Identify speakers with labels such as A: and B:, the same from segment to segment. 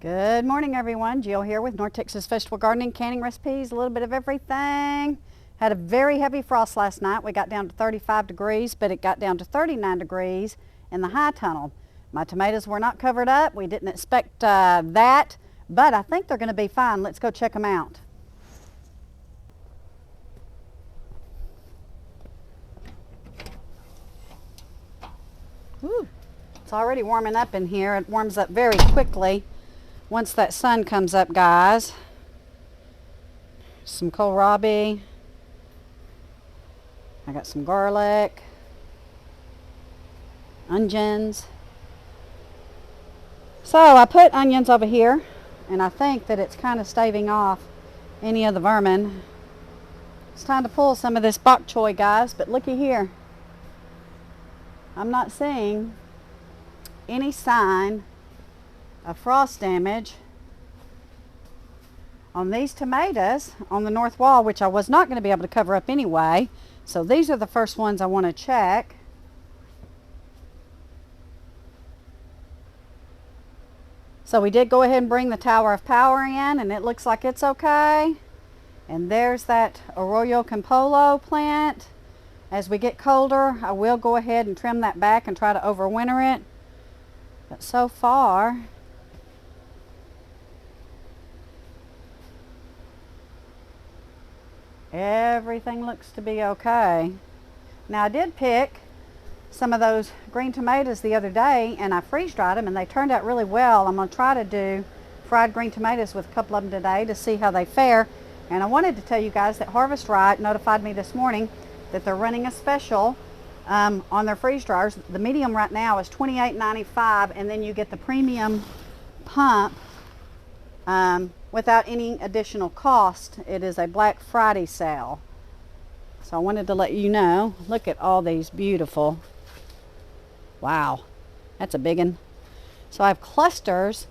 A: Good morning, everyone. Jill here with North Texas Vegetable Gardening, canning recipes, a little bit of everything. Had a very heavy frost last night. We got down to 35 degrees, but it got down to 39 degrees in the high tunnel. My tomatoes were not covered up. We didn't expect that, but I think they're going to be fine. Let's go check them out. Ooh, it's already warming up in here. It warms up very quickly once that sun comes up, guys. Some kohlrabi. I got some garlic, onions. So I put onions over here, and I think that it's kind of staving off any of the vermin. It's time to pull some of this bok choy, guys, but looky here. I'm not seeing any sign of frost damage on these tomatoes on the north wall, which I was not going to be able to cover up anyway. So these are the first ones I want to check. So we did go ahead and bring the Tower of Power in, and it looks like it's okay. And there's that Arroyo Campolo plant. As we get colder, I will go ahead and trim that back and try to overwinter it. But so far, everything looks to be okay. Now I did pick some of those green tomatoes the other day, and I freeze dried them, and they turned out really well. I'm going to try to do fried green tomatoes with a couple of them today to see how they fare. And I wanted to tell you guys that Harvest Right notified me this morning that they're running a special on their freeze dryers. The medium right now is $28.95, and then you get the premium pump without any additional cost. It is a Black Friday sale. So I wanted to let you know. Look at all these beautiful. Wow, that's a big one. So I have clusters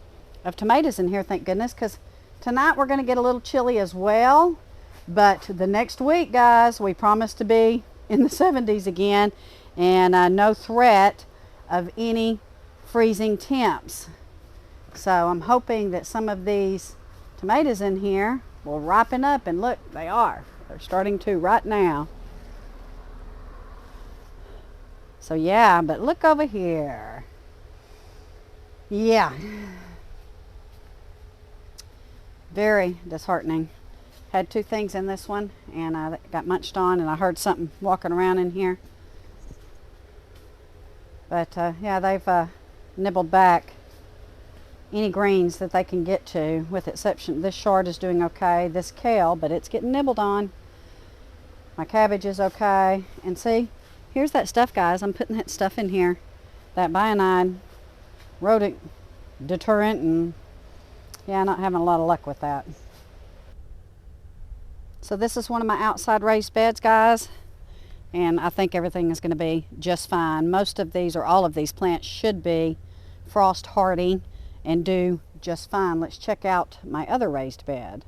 A: of tomatoes in here, thank goodness, because tonight we're going to get a little chilly as well. But the next week, guys, we promise to be in the 70s again, and no threat of any freezing temps. So I'm hoping that some of these tomatoes in here will ripen up, and look, they are. They're starting to right now. So yeah, but look over here. Yeah. Very disheartening. Had two things in this one, and I got munched on, and I heard something walking around in here. But yeah, they've nibbled back any greens that they can get to, with exception, this chard is doing okay, this kale, but it's getting nibbled on. My cabbage is okay, and see, here's that stuff, guys. I'm putting that stuff in here, that Bionide rodent deterrent, and yeah, not having a lot of luck with that. So this is one of my outside raised beds, guys, and I think everything is going to be just fine. Most of these, or all of these plants, should be frost hardy and do just fine. Let's check out my other raised bed.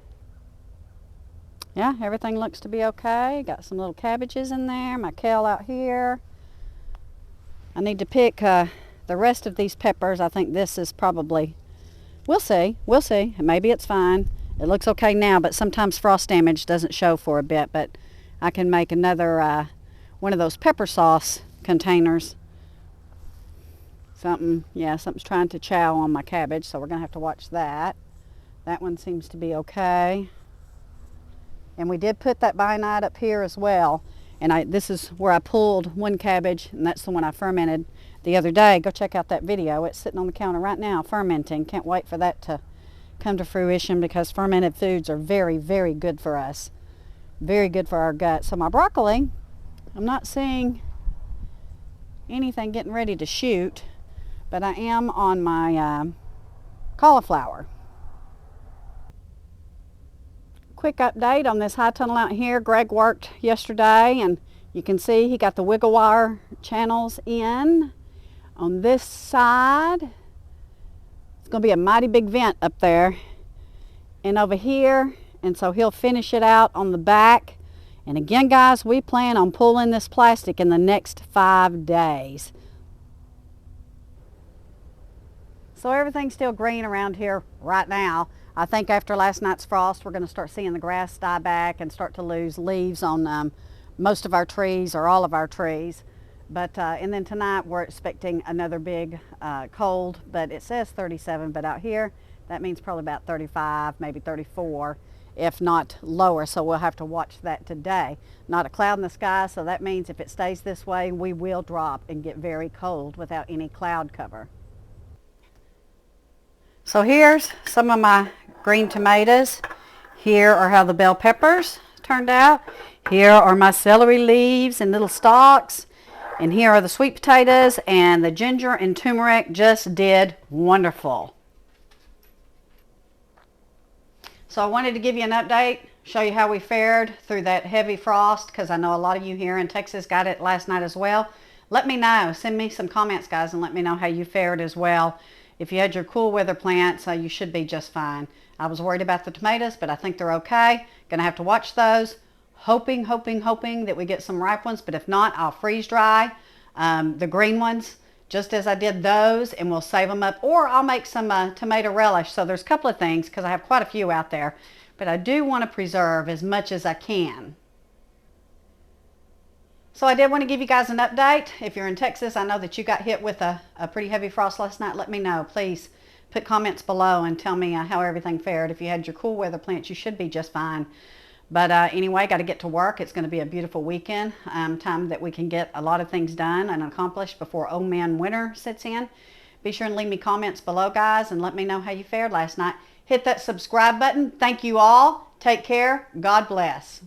A: Yeah, everything looks to be okay. Got some little cabbages in there, my kale out here. I need to pick the rest of these peppers. I think this is probably, we'll see, maybe it's fine. It looks okay now, but sometimes frost damage doesn't show for a bit. But I can make another one of those pepper sauce containers. Something's trying to chow on my cabbage, so we're going to have to watch that. That one seems to be okay. And we did put that Bionide up here as well. And this is where I pulled one cabbage, and that's the one I fermented the other day. Go check out that video. It's sitting on the counter right now, fermenting. Can't wait for that to come to fruition, because fermented foods are very, very good for us. Very good for our gut. So my broccoli, I'm not seeing anything getting ready to shoot, but I am on my cauliflower. Quick update on this high tunnel out here. Greg worked yesterday, and you can see he got the wiggle wire channels in on this side. It's going to be a mighty big vent up there and over here, and so he'll finish it out on the back. And again, guys, we plan on pulling this plastic in the next 5 days. So everything's still green around here right now. I think after last night's frost, we're going to start seeing the grass die back and start to lose leaves on most of our trees or all of our trees. But and then tonight we're expecting another big cold, but it says 37, but out here that means probably about 35, maybe 34, if not lower. So we'll have to watch that today. Not a cloud in the sky, so that means if it stays this way, we will drop and get very cold without any cloud cover. So here's some of my green tomatoes. Here are how the bell peppers turned out. Here are my celery leaves and little stalks. And here are the sweet potatoes, and the ginger and turmeric just did wonderful. So I wanted to give you an update, show you how we fared through that heavy frost, because I know a lot of you here in Texas got it last night as well. Let me know. Send me some comments, guys, and let me know how you fared as well. If you had your cool weather plants, you should be just fine. I was worried about the tomatoes, but I think they're okay. Gonna have to watch those. Hoping that we get some ripe ones, but if not, I'll freeze dry the green ones, just as I did those, and we'll save them up, or I'll make some tomato relish. So there's a couple of things, because I have quite a few out there, but I do want to preserve as much as I can. So I did want to give you guys an update. If you're in Texas, I know that you got hit with a pretty heavy frost last night. Let me know. Please put comments below and tell me how everything fared. If you had your cool weather plants, you should be just fine. But anyway, got to get to work. It's going to be a beautiful weekend, time that we can get a lot of things done and accomplished before old man winter sets in. Be sure and leave me comments below, guys, and let me know how you fared last night. Hit that subscribe button. Thank you all. Take care. God bless.